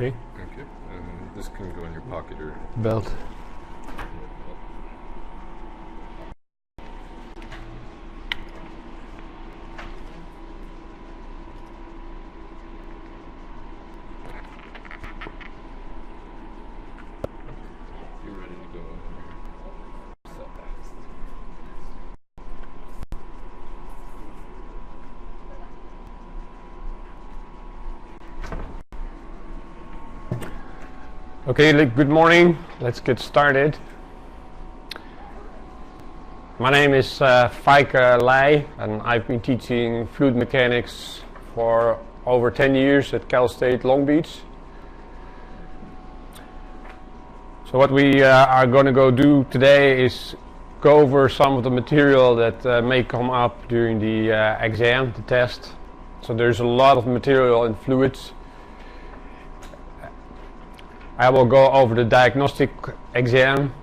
Okay. Okay, and this can go in your pocket or Belt. you're ready to go. Okay, good morning. Let's get started. My name is Feike Leij, and I've been teaching fluid mechanics for over 10 years at Cal State Long Beach. So what we are going to go do today is go over some of the material that may come up during the exam, the test. So there's a lot of material in fluids. I will go over the diagnostic exam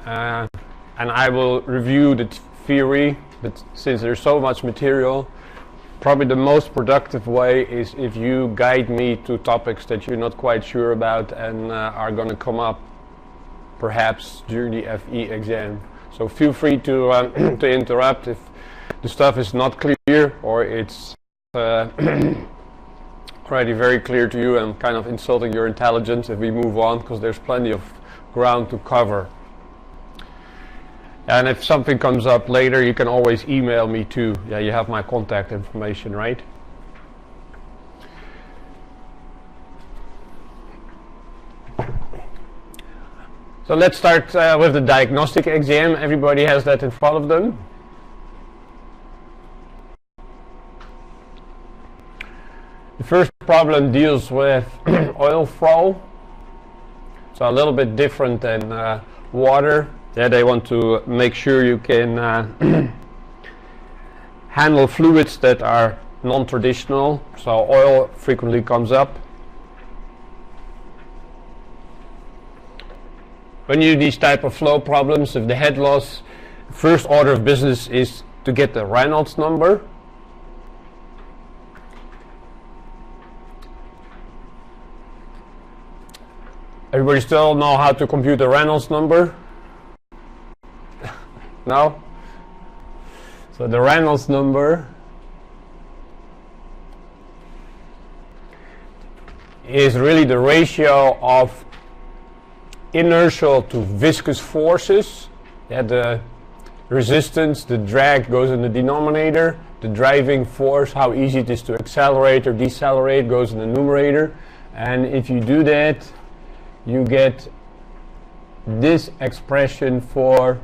and I will review the theory, but since there's so much material, probably the most productive way is if you guide me to topics that you're not quite sure about and are going to come up perhaps during the FE exam. So feel free to interrupt if the stuff is not clear or it's already very clear to you and kind of insulting your intelligence if we move on, because there's plenty of ground to cover. And if something comes up later, you can always email me too. Yeah, you have my contact information, right? So let's start with the diagnostic exam. Everybody has that in front of them. The first problem deals with oil flow. So a little bit different than water. Yeah, they want to make sure you can handle fluids that are non-traditional. So oil frequently comes up. When you do these type of flow problems, if the head loss, first order of business is to get the Reynolds number. Everybody still know how to compute the Reynolds number? No? So the Reynolds number is really the ratio of inertial to viscous forces. Yeah, the resistance, the drag goes in the denominator. The driving force, how easy it is to accelerate or decelerate, goes in the numerator. And if you do that, you get this expression for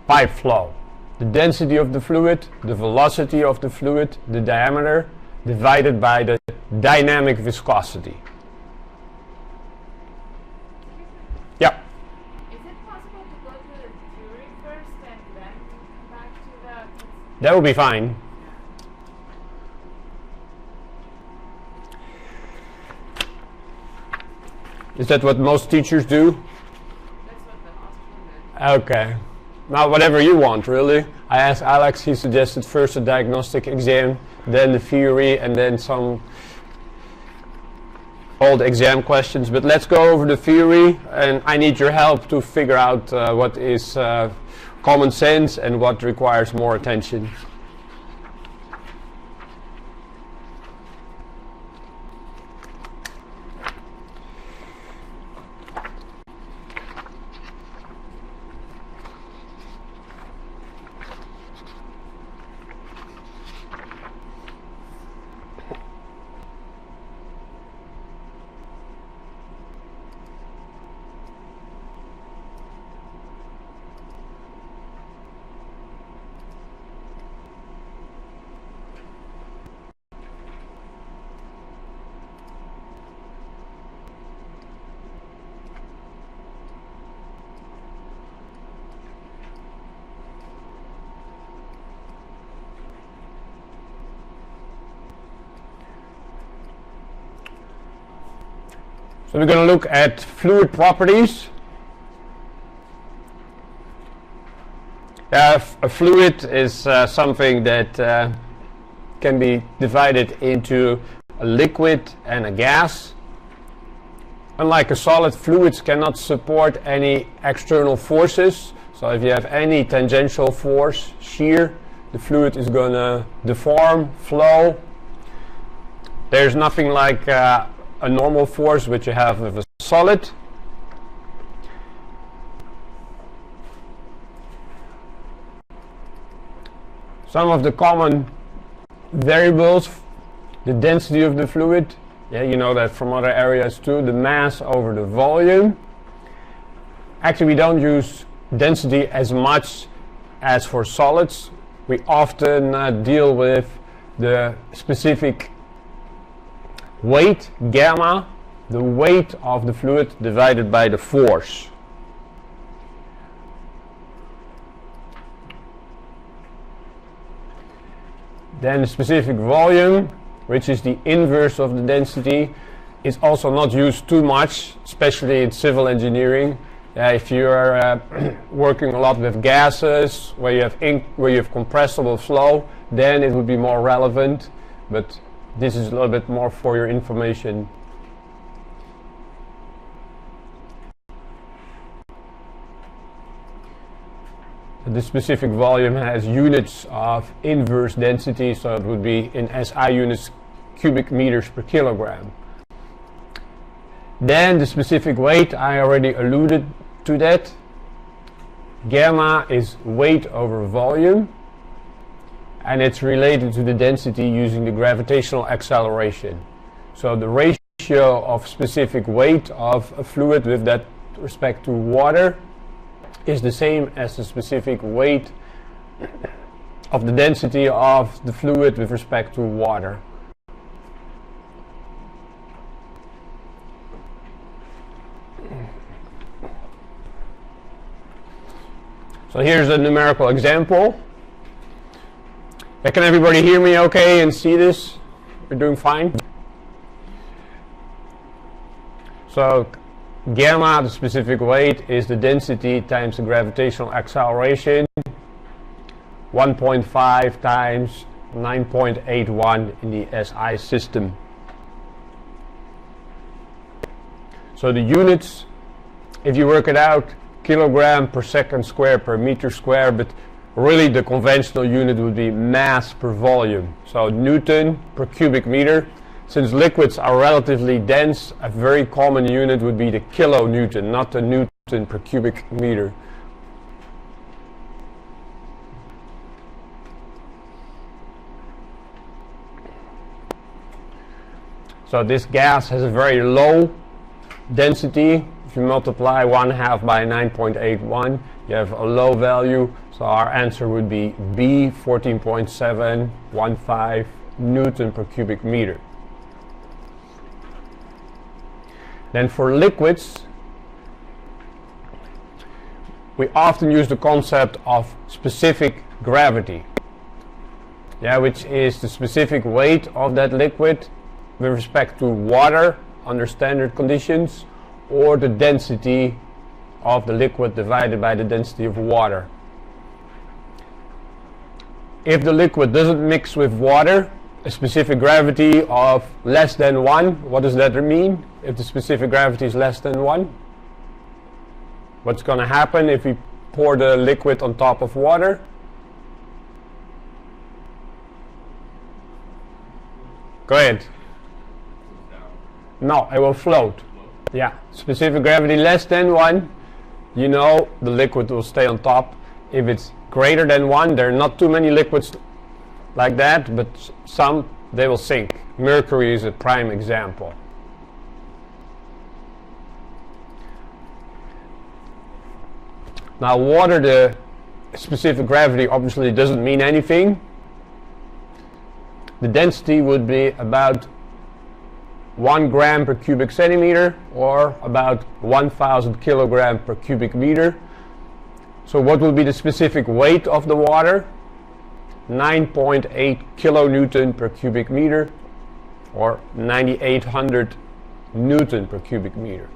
pipe flow. The density of the fluid, the velocity of the fluid, the diameter, divided by the dynamic viscosity. Yeah? Is it possible to go through the theory first and then come back to the... That would be fine. Is that what most teachers do? That's what the hospital did. Okay. Now, whatever you want, really. I asked Alex, he suggested first a diagnostic exam, then the theory, and then some old exam questions. But let's go over the theory, and I need your help to figure out what is common sense and what requires more attention. So we're going to look at fluid properties. A fluid is something that can be divided into a liquid and a gas. Unlike a solid, fluids cannot support any external forces. So if you have any tangential force, shear, the fluid is going to deform, flow. There's nothing like a normal force which you have with a solid. Some of the common variables, the density of the fluid, yeah, you know that from other areas too, the mass over the volume. Actually, we don't use density as much as for solids. We often deal with the specific weight, gamma, the weight of the fluid divided by the force. Then the specific volume, which is the inverse of the density, is also not used too much, especially in civil engineering. If you are working a lot with gases, where you have compressible flow, then it would be more relevant. But this is a little bit more for your information. The specific volume has units of inverse density, so it would be in SI units, cubic meters per kilogram. Then the specific weight, I already alluded to that. Gamma is weight over volume, and it's related to the density using the gravitational acceleration. So the ratio of specific weight of a fluid with that respect to water is the same as the specific weight of the density of the fluid with respect to water. So here's a numerical example. Can everybody hear me okay and see this? We're doing fine? So gamma, the specific weight, is the density times the gravitational acceleration, 1.5 times 9.81 in the SI system. So the units, if you work it out, kilogram per second square per meter square, but really the conventional unit would be mass per volume. So Newton per cubic meter. Since liquids are relatively dense, a very common unit would be the kilonewton, not the Newton per cubic meter. So this gas has a very low density. If you multiply 1/2 by 9.81, you have a low value. So our answer would be B, 14.715 Newton per cubic meter. Then for liquids, we often use the concept of specific gravity, which is the specific weight of that liquid with respect to water under standard conditions, or the density of the liquid divided by the density of water. If the liquid doesn't mix with water, a specific gravity of less than 1, what does that mean? If the specific gravity is less than 1, what's going to happen if we pour the liquid on top of water? Go ahead. No, it will float. Yeah, specific gravity less than 1, you know the liquid will stay on top. If it's greater than 1, there are not too many liquids like that, but some, they will sink. Mercury is a prime example. Now water, the specific gravity obviously doesn't mean anything. The density would be about 1 gram per cubic centimeter, or about 1,000 kilogram per cubic meter. So what would be the specific weight of the water? 9.8 kilonewton per cubic meter, or 9,800 Newton per cubic meter.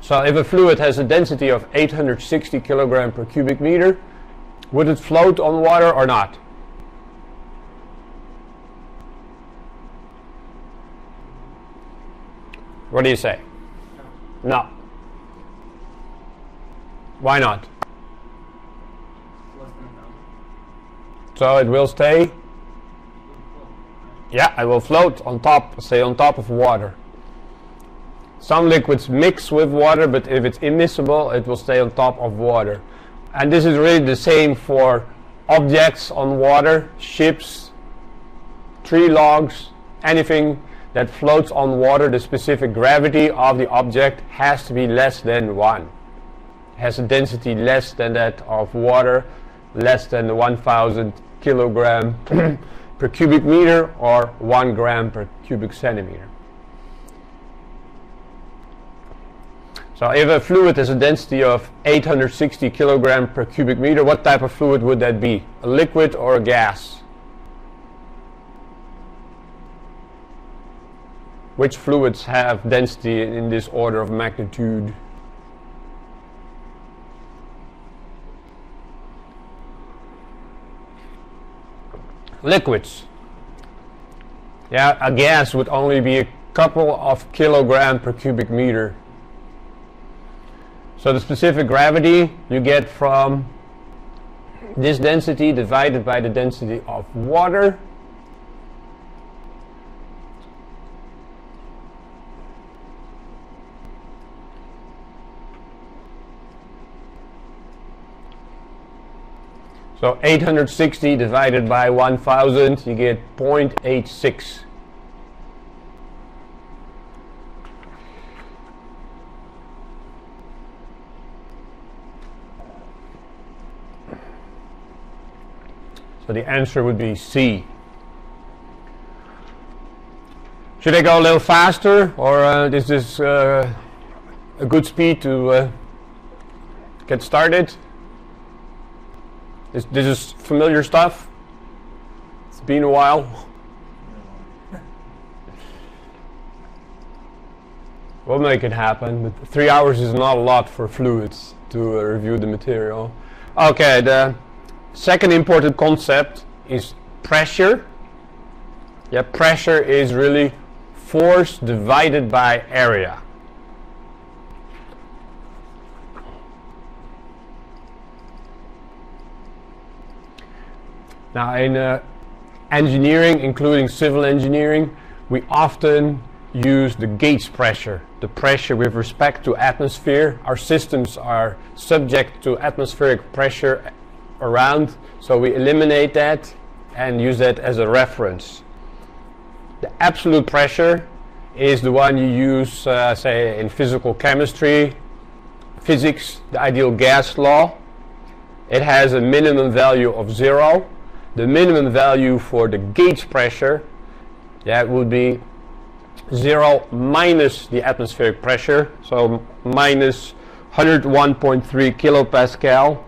So if a fluid has a density of 860 kilogram per cubic meter, Would it float on water or not? What do you say? No. Why not? So it will stay? Yeah, it will float on top, stay on top of water. Some liquids mix with water, but if it's immiscible, it will stay on top of water. And this is really the same for objects on water, ships, tree logs, anything that floats on water. The specific gravity of the object has to be less than 1. It has a density less than that of water, less than 1,000 kilogram per cubic meter or 1 gram per cubic centimeter. So if a fluid has a density of 860 kilogram per cubic meter, what type of fluid would that be? A liquid or a gas? Which fluids have density in this order of magnitude? Liquids. Yeah, a gas would only be a couple of kilogram per cubic meter. So the specific gravity you get from this density divided by the density of water. So 860 divided by 1000, you get 0.86. So the answer would be C. Should I go a little faster, or is this a good speed to get started? This is familiar stuff? It's been a while. We'll make it happen, but 3 hours is not a lot for fluids to review the material. Okay, the second important concept is pressure. Yeah, pressure is really force divided by area. Now in engineering, including civil engineering, we often use the gauge pressure, the pressure with respect to atmosphere. Our systems are subject to atmospheric pressure around, so we eliminate that and use that as a reference. The absolute pressure is the one you use, say, in physical chemistry, physics, the ideal gas law. It has a minimum value of 0. The minimum value for the gauge pressure, that would be 0 minus the atmospheric pressure, so minus 101.3 kilopascal.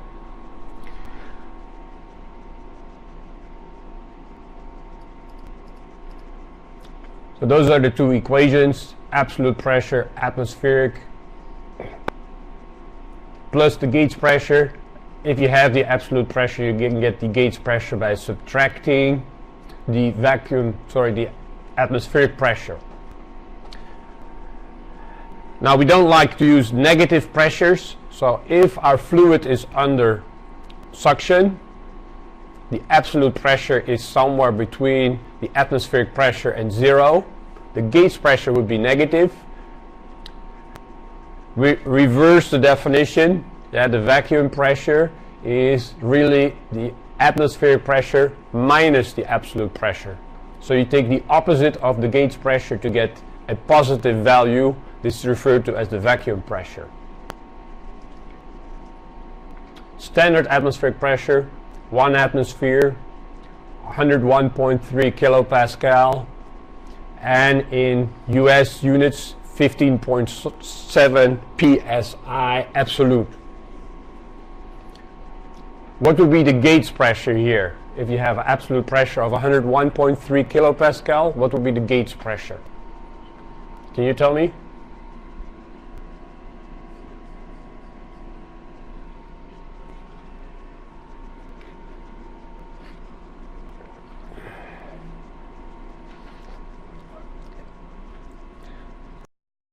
So those are the two equations: absolute pressure, atmospheric, plus the gauge pressure. If you have the absolute pressure, you can get the gauge pressure by subtracting the the atmospheric pressure. Now we don't like to use negative pressures, so if our fluid is under suction, the absolute pressure is somewhere between the atmospheric pressure and 0. The gauge pressure would be negative. We reverse the definition. Yeah, the vacuum pressure is really the atmospheric pressure minus the absolute pressure. So you take the opposite of the gauge pressure to get a positive value. This is referred to as the vacuum pressure. Standard atmospheric pressure, 1 atmosphere, 101.3 kilopascal, and in US units, 15.7 psi absolute. What would be the gauge pressure here? If you have an absolute pressure of 101.3 kilopascal, what would be the gauge pressure? Can you tell me?